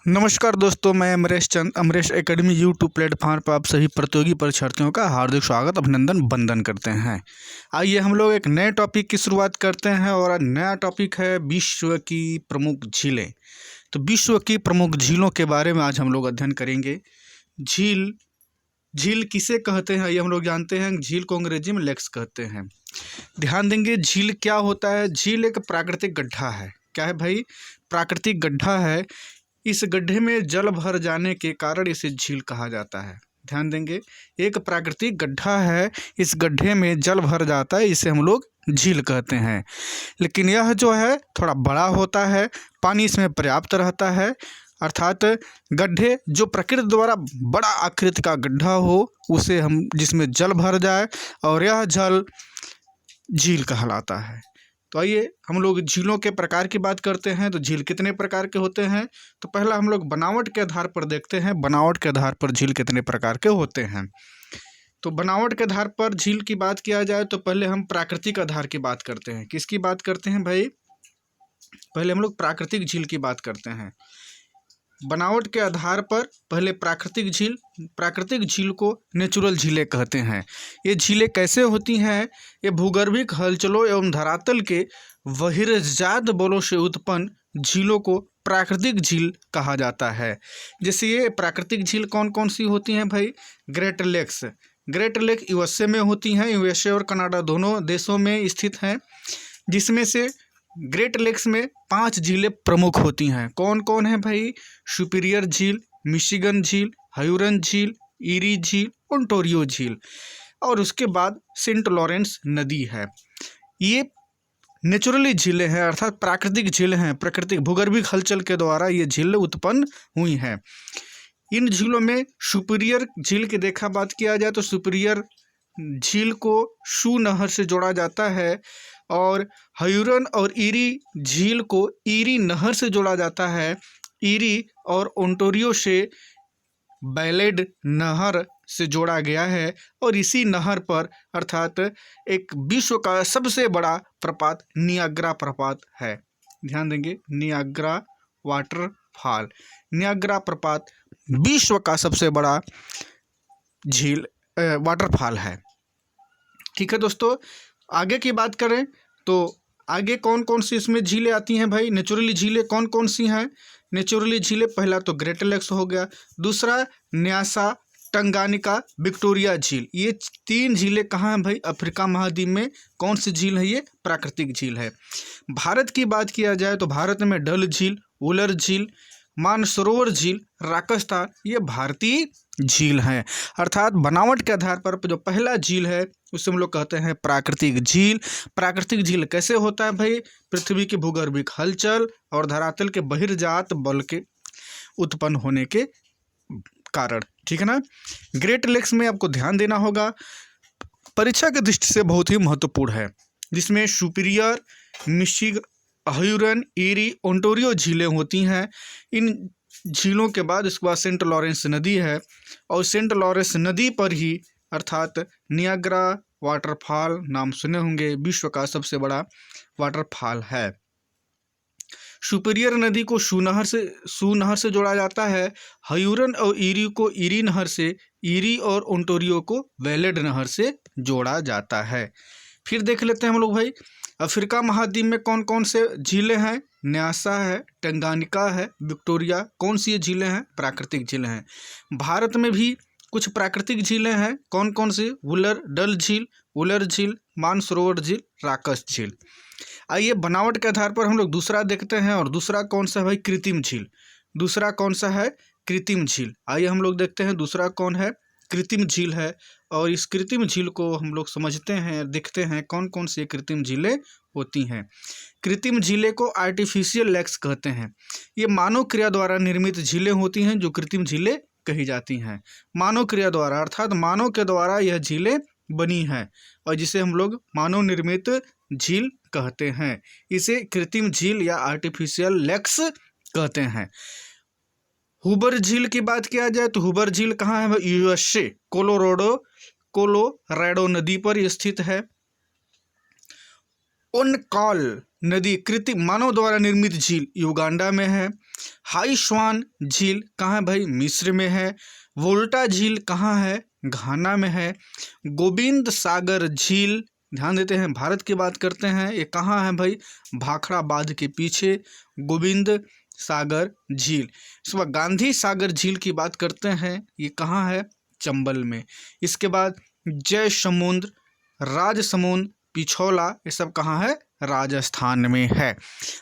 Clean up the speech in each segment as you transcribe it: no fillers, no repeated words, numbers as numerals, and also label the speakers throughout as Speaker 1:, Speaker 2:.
Speaker 1: नमस्कार दोस्तों, मैं अमरेश चंद अमरेश एकेडमी यूट्यूब प्लेटफॉर्म पर आप सभी प्रतियोगी परीक्षार्थियों का हार्दिक स्वागत अभिनंदन वंदन करते हैं। आइए हम लोग एक नए टॉपिक की शुरुआत करते हैं और आज नया टॉपिक है विश्व की प्रमुख झीलें। तो विश्व की प्रमुख झीलों के बारे में आज हम लोग अध्ययन करेंगे। झील किसे कहते हैं ये हम लोग जानते हैं। झील को अंग्रेजी में लेक्स कहते हैं। ध्यान देंगे, झील क्या होता है। झील एक प्राकृतिक गड्ढा है। क्या है भाई? प्राकृतिक गड्ढा है। इस गड्ढे में जल भर जाने के कारण इसे झील कहा जाता है। ध्यान देंगे, एक प्राकृतिक गड्ढा है, इस गड्ढे में जल भर जाता है, इसे हम लोग झील कहते हैं। लेकिन यह जो है थोड़ा बड़ा होता है, पानी इसमें पर्याप्त रहता है। अर्थात गड्ढे जो प्रकृति द्वारा बड़ा आकृति का गड्ढा हो उसे हम जिसमें जल भर जाए और यह जल झील कहलाता है। तो आइए हम लोग झीलों के प्रकार की बात करते हैं। तो झील कितने प्रकार के होते हैं? तो पहला हम लोग बनावट के आधार पर देखते हैं, बनावट के आधार पर झील कितने प्रकार के होते हैं। तो बनावट के आधार पर झील की बात किया जाए तो पहले हम प्राकृतिक आधार की बात करते हैं। किसकी बात करते हैं भाई? पहले हम लोग प्राकृतिक झील की बात करते हैं। बनावट के आधार पर पहले प्राकृतिक झील को नेचुरल झीलें कहते हैं। ये झीलें कैसे होती हैं? ये भूगर्भिक हलचलों एवं धरातल के बहिर्जात बलों से उत्पन्न झीलों को प्राकृतिक झील कहा जाता है। जैसे ये प्राकृतिक झील कौन कौन सी होती हैं भाई? ग्रेट लेक यूएसए में होती हैं। यूएसए और कनाडा दोनों देशों में स्थित हैं, जिसमें से ग्रेट लेक्स में 5 झीलें प्रमुख होती हैं। कौन कौन है भाई? सुपीरियर झील, मिशिगन झील, हयूरन झील, ईरी झील, ओंटारियो झील और उसके बाद सेंट लॉरेंस नदी है। ये नेचुरली झीलें हैं, अर्थात प्राकृतिक झीलें हैं। प्राकृतिक भूगर्भिक हलचल के द्वारा ये झीलें उत्पन्न हुई हैं। इन झीलों में सुपीरियर झील की बात किया जाए तो सुपीरियर झील को शू नहर से जोड़ा जाता है और हयूरन और ईरी झील को ईरी नहर से जोड़ा जाता है। ईरी और ओंटारियो से बैलेड नहर से जोड़ा गया है और इसी नहर पर अर्थात एक विश्व का सबसे बड़ा प्रपात नियाग्रा प्रपात है। ध्यान देंगे, नियाग्रा वाटरफॉल। नियाग्रा प्रपात विश्व का सबसे बड़ा झील वाटरफॉल है। ठीक है दोस्तों, आगे की बात करें तो आगे कौन कौन सी इसमें झीलें आती हैं भाई? नेचुरली झीलें कौन कौन सी हैं? नेचुरली झीलें पहला तो ग्रेट लेक्स हो गया, दूसरा न्यासा, टंगानिका, विक्टोरिया झील। ये 3 झीलें कहाँ हैं भाई? अफ्रीका महाद्वीप में। कौन सी झील है? ये प्राकृतिक झील है। भारत की बात किया जाए तो भारत में डल झील, वुलर झील, मानसरोवर झील, राकस्तान ये भारतीय झील हैं। अर्थात बनावट के आधार पर जो पहला झील है उसे हम लोग कहते हैं प्राकृतिक झील। प्राकृतिक झील कैसे होता है भाई? पृथ्वी की भूगर्भिक हलचल और धरातल के बहिर्जात बल के उत्पन्न होने के कारण। ठीक है ना। ग्रेट लेक्स में आपको ध्यान देना होगा, परीक्षा की दृष्टि से बहुत ही महत्वपूर्ण है, जिसमें सुपीरियर, मिशिग, हयूरन, ईरी, ओंटारियो झीलें होती हैं। इन झीलों के बाद इसके बाद सेंट लॉरेंस नदी है और सेंट लॉरेंस नदी पर ही अर्थात नियाग्रा वाटरफॉल नाम सुने होंगे, विश्व का सबसे बड़ा वाटरफॉल है। सुपीरियर नदी को शू नहर से जोड़ा जाता है। हयूरन और ईरी को ईरी नहर से, ईरी और ओंटारियो को बैलेड नहर से जोड़ा जाता है। फिर देख लेते हैं हम लोग भाई, अफ्रीका महाद्वीप में कौन कौन से झीलें हैं? न्यासा है, टंगानिका है, विक्टोरिया। कौन सी ये झीलें हैं? प्राकृतिक झीलें हैं। भारत में भी कुछ प्राकृतिक झीलें हैं। कौन कौन सी? डल झील, वुलर झील, मानसरोवर झील, राकस झील। आइए बनावट के आधार पर हम लोग दूसरा देखते हैं, और दूसरा कौन सा है भाई? कृत्रिम झील। दूसरा कौन सा है? कृत्रिम झील। आइए हम लोग देखते हैं दूसरा कौन है? कृत्रिम झील है। और इस कृत्रिम झील को हम लोग समझते हैं, देखते हैं कौन कौन सी कृत्रिम झीलें होती हैं। कृत्रिम झीलें को आर्टिफिशियल लेक्स कहते हैं। ये मानव क्रिया द्वारा निर्मित झीलें होती हैं जो कृत्रिम झीलें कही जाती हैं। मानव क्रिया द्वारा अर्थात मानव के द्वारा यह झीलें बनी हैं और जिसे हम लोग मानव निर्मित झील कहते हैं। इसे कृत्रिम झील या आर्टिफिशियल लेक्स कहते हैं। हुबर झील की बात किया जाए तो हुबर झील कहाँ है? यूएसए कोलोराडो नदी पर स्थित है। उनकॉल नदी कृत्रिम मानव द्वारा निर्मित झील युगांडा में है। हाईश्वान झील कहाँ है भाई? मिस्र में है। वोल्टा झील कहाँ है? घाना में है। गोविंद सागर झील, ध्यान देते हैं, भारत की बात करते हैं, ये कहाँ है भाई? भाखड़ा बांध के पीछे गोविंद सागर झील। इसके बाद गांधी सागर झील की बात करते हैं, ये कहाँ है? चंबल में। इसके बाद जय समुद्र, राजसमंद, पिछौला, ये सब कहाँ है? राजस्थान में है।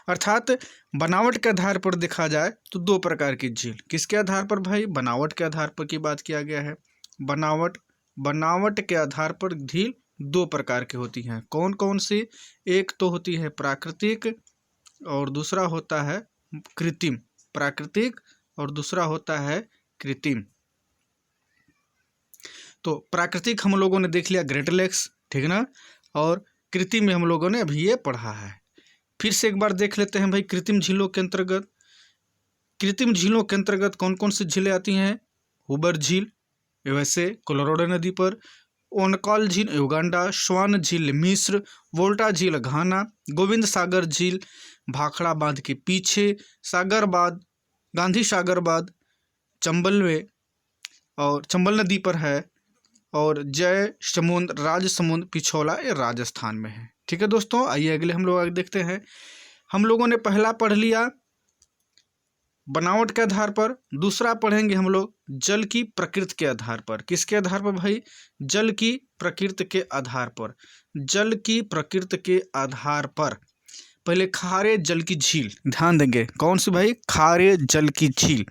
Speaker 1: अर्थात बनावट के आधार पर देखा जाए तो दो प्रकार की झील। किसके आधार पर भाई? बनावट के आधार पर की बात किया गया है। बनावट के आधार पर झील दो प्रकार की होती हैं। कौन कौन सी? एक तो होती है प्राकृतिक और दूसरा होता है कृत्रिम। प्राकृतिक और दूसरा होता है कृत्रिम। तो प्राकृतिक हम लोगों ने देख लिया ग्रेट लेक्स, ठीक ना, और कृत्रिम में हम लोगों ने अभी ये पढ़ा है। फिर से एक बार देख लेते हैं भाई कृत्रिम झीलों के अंतर्गत। कृत्रिम झीलों के अंतर्गत कौन कौन सी झीलें आती हैं? हुबर झील यूएसए कोलोराडो नदी पर, ओनकॉल झील युगांडा, स्वान झील मिस्र, वोल्टा झील घाना, गोविंद सागर झील भाखड़ा बांध के पीछे, सागर बांध, गांधी सागर बांध चंबल में और चंबल नदी पर है, और जय समुद्र, राजसमंद, पिछौला ये राजस्थान में है। ठीक है दोस्तों, आइए अगले हम लोग आगे देखते हैं। हम लोगों ने पहला पढ़ लिया बनावट के आधार पर, दूसरा पढ़ेंगे हम लोग जल की प्रकृति के आधार पर। किसके आधार पर भाई? जल की प्रकृति के आधार पर। जल की प्रकृति के आधार पर पहले खारे जल की झील, ध्यान देंगे कौन सी भाई? खारे जल की झील।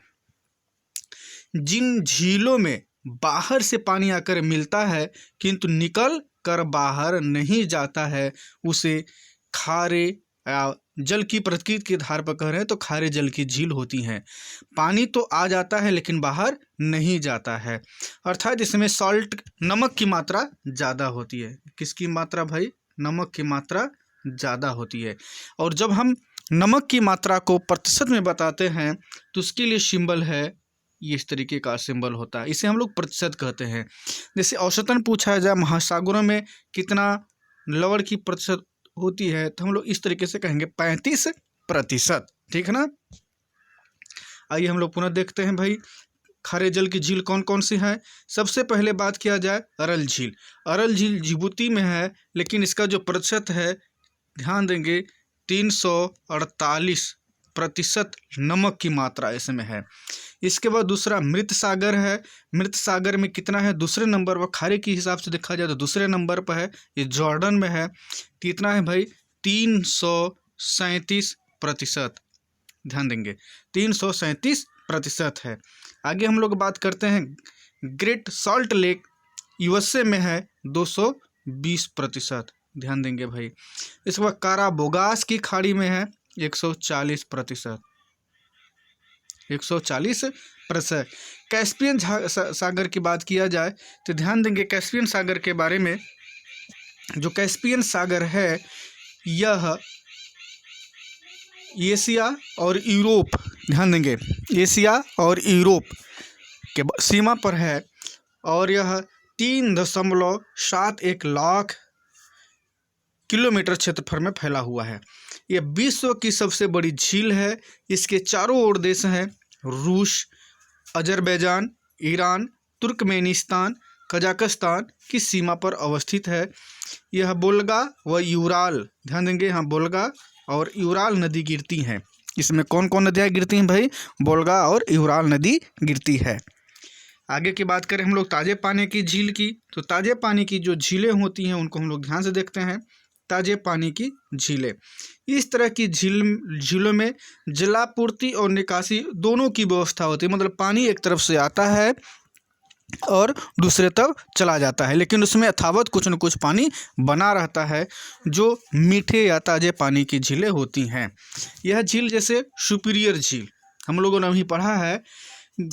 Speaker 1: जिन झीलों में बाहर से पानी आकर मिलता है किंतु निकल कर बाहर नहीं जाता है, उसे खारे जल की प्रकृति के आधार पर कह रहे हैं तो खारे जल की झील होती हैं। पानी तो आ जाता है लेकिन बाहर नहीं जाता है, अर्थात इसमें सॉल्ट, नमक की मात्रा ज़्यादा होती है। किसकी मात्रा भाई? नमक की मात्रा ज़्यादा होती है। और जब हम नमक की मात्रा को प्रतिशत में बताते हैं तो उसके लिए सिंबल है, ये इस तरीके का सिंबल होता है, इसे हम लोग प्रतिशत कहते हैं। जैसे औसतन पूछा जाए महासागरों में कितना लवण की प्रतिशत होती है तो हम लोग इस तरीके से कहेंगे 35%, ठीक है ना। आइए हम लोग पुनः देखते हैं भाई खारे जल की झील कौन कौन सी है। सबसे पहले बात किया जाए अरल झील। अरल झील जिबूती में है, लेकिन इसका जो प्रतिशत है ध्यान देंगे 348% नमक की मात्रा इसमें है। इसके बाद दूसरा मृत सागर है। मृत सागर में कितना है? दूसरे नंबर पर, खारे के हिसाब से देखा जाए तो दूसरे नंबर पर है, ये जॉर्डन में है। कितना है भाई? 337%, ध्यान देंगे 337% है। आगे हम लोग बात करते हैं ग्रेट सॉल्ट लेक यूएसए में है 220%, ध्यान देंगे भाई। इसके बाद काराबोगास की खाड़ी में है 140%, 140%। कैस्पियन सागर की बात किया जाए तो ध्यान देंगे कैस्पियन सागर के बारे में। जो कैस्पियन सागर है यह एशिया और यूरोप, ध्यान देंगे एशिया और यूरोप के सीमा पर है, और यह 3.71 लाख किलोमीटर क्षेत्रफल में फैला हुआ है। यह विश्व की सबसे बड़ी झील है। इसके चारों ओर देश हैं रूस, अजरबैजान, ईरान, तुर्कमेनिस्तान, कजाकिस्तान की सीमा पर अवस्थित है। यह वोल्गा व यूराल, ध्यान देंगे यहाँ वोल्गा और यूराल नदी गिरती हैं। इसमें कौन कौन नदियाँ गिरती हैं भाई? वोल्गा और यूराल नदी गिरती है। आगे की बात करें हम लोग ताजे पानी की झील की, तो ताजे पानी की जो झीलें होती हैं उनको हम लोग ध्यान से देखते हैं। ताजे पानी की झीलें, इस तरह की झीलों में जलापूर्ति और निकासी दोनों की व्यवस्था होती है। मतलब पानी एक तरफ से आता है और दूसरे तरफ चला जाता है, लेकिन उसमें यथावत कुछ न कुछ पानी बना रहता है, जो मीठे या ताजे पानी की झीलें होती हैं। यह झील जैसे सुपीरियर झील हम लोगों ने अभी पढ़ा है,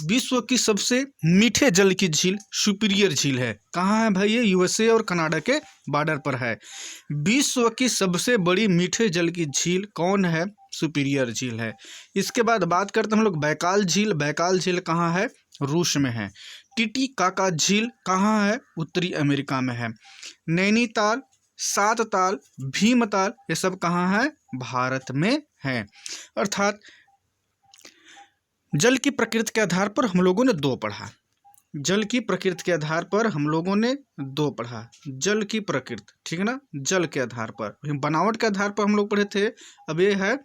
Speaker 1: विश्व की सबसे मीठे जल की झील सुपीरियर झील है। कहाँ है भाई? ये यूएसए और कनाडा के बॉर्डर पर है। विश्व की सबसे बड़ी मीठे जल की झील कौन है? सुपीरियर झील है। इसके बाद बात करते हैं हम लोग बैकाल झील। बैकाल झील कहाँ है? रूस में है। टिटिकाका झील कहाँ है? उत्तरी अमेरिका में है। नैनीताल, सातताल, भीमताल ये सब कहाँ है? भारत में है। अर्थात जल की प्रकृति के आधार पर हम लोगों ने 2 पढ़ा। जल की प्रकृति के आधार पर हम लोगों ने 2 पढ़ा। जल की प्रकृति, ठीक है ना, जल के आधार पर। बनावट के आधार पर हम लोग पढ़े थे, अब ये है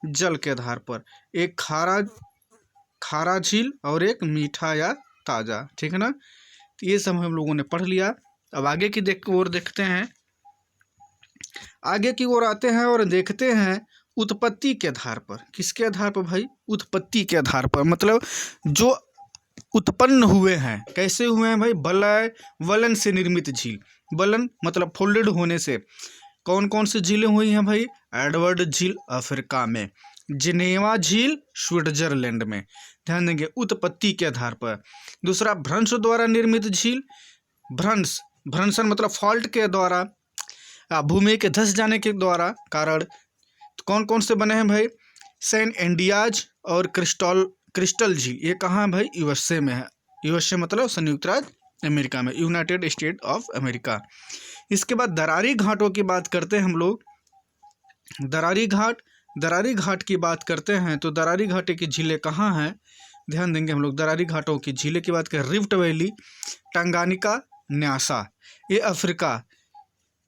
Speaker 1: जल के आधार पर। एक खारा झील और एक मीठा या ताज़ा, ठीक है ना। तो ये सब हम लोगों ने पढ़ लिया। अब आगे की ओर देखते हैं, आगे की ओर आते हैं और देखते हैं उत्पत्ति के आधार पर। किसके आधार पर भाई? उत्पत्ति के आधार पर, मतलब जो उत्पन्न हुए हैं। कैसे हुए हैं भाई? वलन से निर्मित झील। वलन मतलब फोल्डेड होने से। कौन कौन सी झीलें हुई हैं भाई? एडवर्ड झील अफ्रीका में, जिनेवा झील स्विट्जरलैंड में। ध्यान देंगे, उत्पत्ति के आधार पर। दूसरा, भ्रंश द्वारा निर्मित झील। भ्रंशन मतलब फॉल्ट के द्वारा, भूमि के धंस जाने के द्वारा कारण। तो कौन कौन से बने हैं भाई? सैन एंडियाज और क्रिस्टल झील। ये कहाँ है भाई? यूएसए में है। यूएसए मतलब संयुक्त राज्य अमेरिका में, यूनाइटेड स्टेट ऑफ अमेरिका। इसके बाद दरारी घाटों की बात करते हैं हम लोग। दरारी घाट की बात करते हैं तो दरारी घाटे की झीलें कहाँ हैं? ध्यान देंगे हम लोग, दरारी घाटों की झीलें की बात करें, रिफ्ट वैली, टंगानिका, न्यासा, ये अफ्रीका,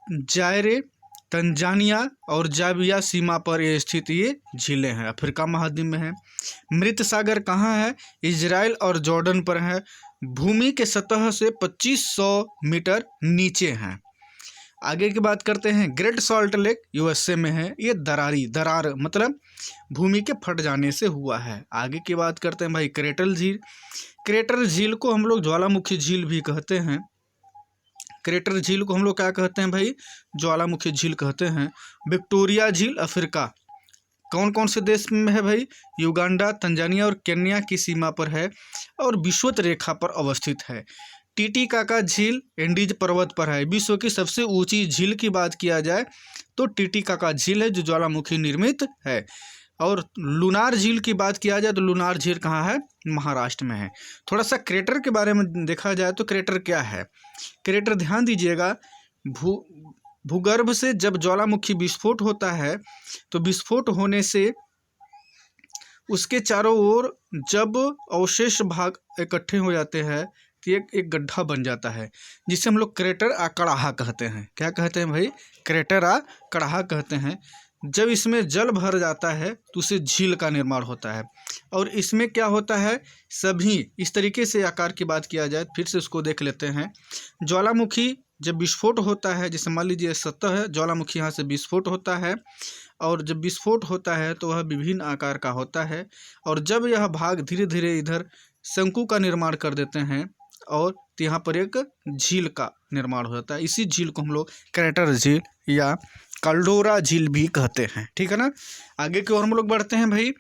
Speaker 1: जायरे, तंजानिया और जाविया सीमा पर ये स्थित ये झीलें हैं, अफ्रीका महाद्वीप में है। मृत सागर कहाँ है? इजराइल और जॉर्डन पर है, भूमि के सतह से 2500 मीटर नीचे हैं। आगे की बात करते हैं, ग्रेट सॉल्ट लेक यूएसए में है। ये दरार मतलब भूमि के फट जाने से हुआ है। आगे की बात करते हैं भाई, क्रेटर झील। क्रेटर झील को हम लोग ज्वालामुखी झील भी कहते हैं। क्रेटर झील को हम लोग क्या कहते हैं भाई? ज्वालामुखी झील कहते हैं। विक्टोरिया झील अफ्रीका कौन कौन से देश में है भाई? युगांडा, तंजानिया और केन्या की सीमा पर है और विषुवत रेखा पर अवस्थित है। टीटीकाका झील एंडीज पर्वत पर है। विश्व की सबसे ऊंची झील की बात किया जाए तो टीटीकाका झील है, जो ज्वालामुखी निर्मित है। और लूनार झील की बात किया जाए तो लूनार झील कहाँ है? महाराष्ट्र में है। थोड़ा सा क्रेटर के बारे में देखा जाए तो क्रेटर क्या है? क्रेटर ध्यान दीजिएगा, भूगर्भ से जब ज्वालामुखी विस्फोट होता है तो विस्फोट होने से उसके चारों ओर जब अवशेष भाग इकट्ठे हो जाते हैं तो एक गड्ढा बन जाता है, जिसे हम लोग क्रेटर आ कड़ाहा कहते हैं। क्या कहते हैं भाई? क्रेटर आ कड़ाहा कहते हैं। जब इसमें जल भर जाता है तो उसे झील का निर्माण होता है। और इसमें क्या होता है, सभी इस तरीके से आकार की बात किया जाए, फिर से उसको देख लेते हैं। ज्वालामुखी जब विस्फोट होता है, जैसे मान लीजिए सतह है, ज्वालामुखी यहाँ से विस्फोट होता है, और जब विस्फोट होता है तो वह विभिन्न आकार का होता है। और जब यह भाग धीरे धीरे इधर शंकु का निर्माण कर देते हैं और यहाँ पर एक झील का निर्माण हो जाता है। इसी झील को हम लोग क्रेटर झील या कल्डोरा झील भी कहते हैं, ठीक है ना। आगे की ओर हम लोग बढ़ते हैं भाई।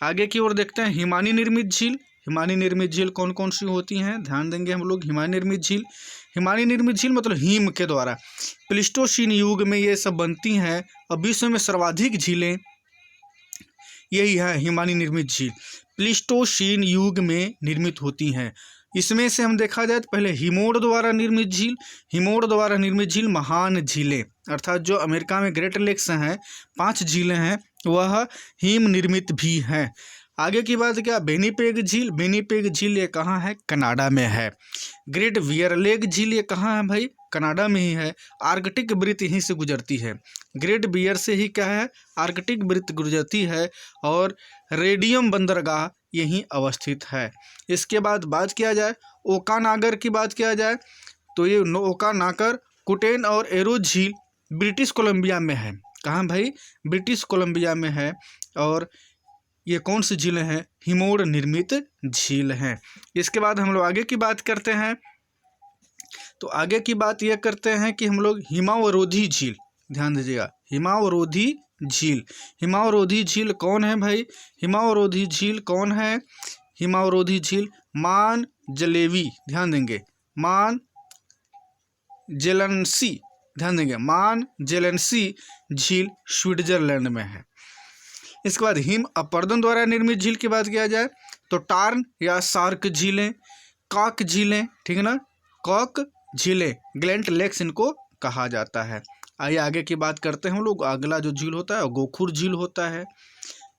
Speaker 1: आगे की ओर देखते हैं हिमानी निर्मित झील। हिमानी निर्मित झील कौन कौन सी होती हैं? ध्यान देंगे हम लोग। हिमानी निर्मित झील मतलब हिम के द्वारा प्लीस्टोसीन युग में ये सब बनती हैं। और विश्व में सर्वाधिक झीलें यही है, हिमानी निर्मित झील प्लीस्टोसीन युग में निर्मित होती हैं। इसमें से हम देखा जाए तो पहले हिमोड़ द्वारा निर्मित झील महान झीलें, अर्थात जो अमेरिका में ग्रेट लेक्स हैं, 5 झीलें हैं, वह हिम निर्मित भी हैं। आगे की बात क्या? बेनीपेग झील ये कहाँ है? कनाडा में है। ग्रेट बियर लेक झील ये कहाँ है भाई? कनाडा में ही है। आर्कटिक वृत्त यहीं से गुजरती है। ग्रेट बियर से ही क्या है? आर्कटिक वृत्त गुजरती है। और रेडियम बंदरगाह यहीं अवस्थित है। इसके बाद बात किया जाए ओकानागर की बात किया जाए तो ये ओकानागर, कुटेन और एरो झील ब्रिटिश कोलंबिया में है। कहाँ भाई? ब्रिटिश कोलंबिया में है। और ये कौन सी झीलें हैं? हिमोड़ निर्मित झील हैं। इसके बाद हम लोग आगे की बात करते हैं। तो आगे की बात यह करते हैं कि हम लोग हिमावरोधी झील, ध्यान दीजिएगा, हिमावरोधी झील कौन है भाई? हिमावरोधी झील कौन है? हिमावरोधी झील मान जलेवी, ध्यान देंगे, मान जेलेंसी झील स्विट्जरलैंड में है। इसके बाद हिम अपर्दन द्वारा निर्मित झील की बात किया जाए तो टार्न या सार्क झीलें, कॉक झीलें, ठीक है ना, कॉक झीलें, ग्लेंट लेक्स इनको कहा जाता है। आइए आगे की बात करते हैं हम लोग। अगला जो झील होता है गोखुर झील होता है।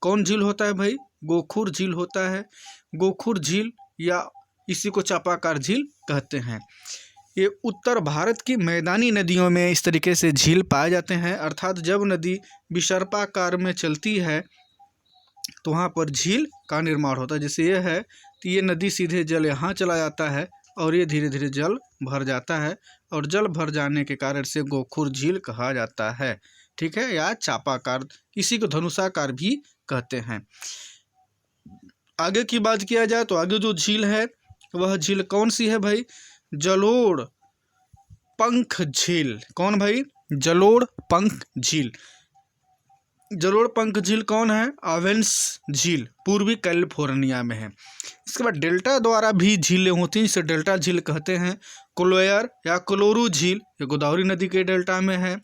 Speaker 1: कौन झील होता है भाई? गोखुर झील होता है। गोखुर झील या इसी को चापाकार झील कहते हैं। ये उत्तर भारत की मैदानी नदियों में इस तरीके से झील पाए जाते हैं, अर्थात जब नदी विसर्पाकार में चलती है तो वहाँ पर झील का निर्माण होता है। जैसे ये है तो ये नदी सीधे जल यहाँ चला जाता है और ये धीरे धीरे जल भर जाता है और जल भर जाने के कारण से गोखुर झील कहा जाता है, ठीक है, या चापाकार, इसी को धनुषाकार भी कहते हैं। आगे की बात किया जाए तो आगे जो झील है वह झील कौन सी है भाई? जलोढ़ पंख झील। कौन भाई? जलोढ़ पंख झील। जलोढ़ पंख झील कौन है? ओवेंस झील, पूर्वी कैलिफोर्निया में है। इसके बाद डेल्टा द्वारा भी झीलें होती हैं, इसे डेल्टा झील कहते हैं। क्लोयर या क्लोरू झील ये गोदावरी नदी के डेल्टा में है।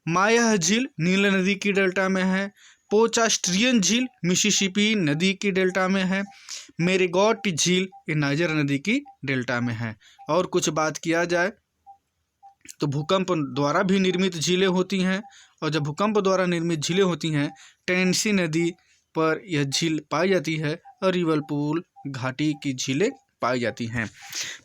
Speaker 1: माया झील नील नदी की डेल्टा में है। पोचास्ट्रियन झील मिसिसिपी नदी की डेल्टा में है। मेरीगॉट झील ये नाइजर नदी की डेल्टा में है। और कुछ बात किया जाए तो भूकंप द्वारा भी निर्मित झीलें होती हैं, और जब भूकंप द्वारा निर्मित झीलें होती हैं टेनेसी नदी पर यह झील पाई जाती है और रिवलपूल घाटी की झीलें पाई जाती हैं।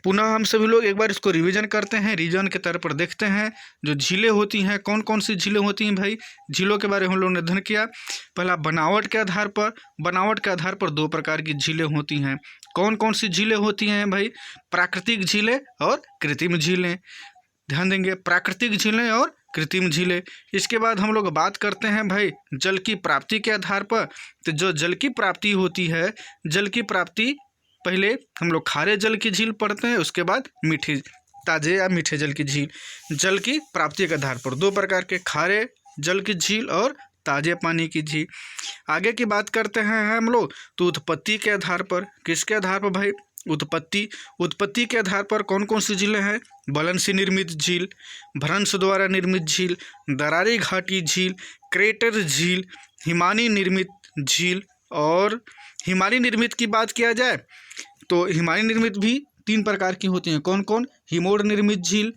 Speaker 1: पुनः हम सभी लोग एक बार इसको रिवीजन करते हैं, रीजन के तौर पर देखते हैं जो झीलें होती हैं कौन कौन सी झीलें होती हैं भाई। झीलों के बारे में हम लोगों ने अध्ययन किया। पहला बनावट के आधार पर दो प्रकार की झीलें होती हैं। कौन कौन सी झीलें होती हैं भाई? प्राकृतिक झीलें और कृत्रिम झीलें। ध्यान देंगे, प्राकृतिक झीलें और कृत्रिम झीलें। इसके बाद हम लोग बात करते हैं भाई जल की प्राप्ति के आधार पर। तो जो जल की प्राप्ति होती है, जल की प्राप्ति पहले हम लोग खारे जल की झील पढ़ते हैं, उसके बाद मीठे ताजे या मीठे जल की झील। जल की प्राप्ति के आधार पर दो प्रकार के, खारे जल की झील और ताजे पानी की झील। आगे की बात करते हैं हम लोग तो उत्पत्ति के आधार पर। किसके आधार पर भाई? उत्पत्ति के आधार पर कौन कौन सी झीलें हैं? बलन से निर्मित झील, भ्रंश द्वारा निर्मित झील, दरारी घाटी झील, क्रेटर झील, हिमानी निर्मित झील। और हिमालय निर्मित की बात किया जाए तो हिमालय निर्मित भी तीन प्रकार की होती हैं। कौन कौन? हिमोड़ निर्मित झील,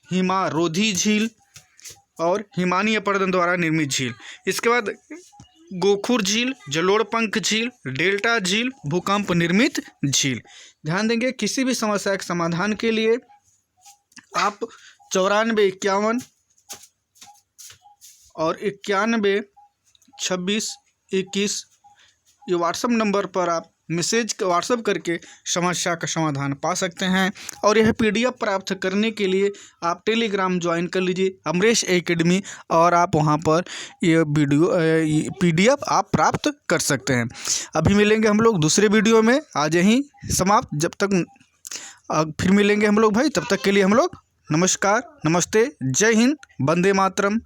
Speaker 1: हिमारोधी झील और हिमानी अपर्दन द्वारा निर्मित झील। इसके बाद गोखुर झील, जलोढ़ पंख झील, डेल्टा झील, भूकंप निर्मित झील। ध्यान देंगे किसी भी समस्या के समाधान के लिए आप 9451 और 912621 ये व्हाट्सएप नंबर पर आप व्हाट्सएप करके समस्या का समाधान पा सकते हैं। और यह PDF प्राप्त करने के लिए आप टेलीग्राम ज्वाइन कर लीजिए अमरेश एकेडमी, और आप वहां पर ये PDF आप प्राप्त कर सकते हैं। अभी मिलेंगे हम लोग दूसरे वीडियो में, आज यहीं समाप्त। जब तक फिर मिलेंगे हम लोग भाई, तब तक के लिए हम लोग नमस्कार, नमस्ते, जय हिंद, वंदे मातरम।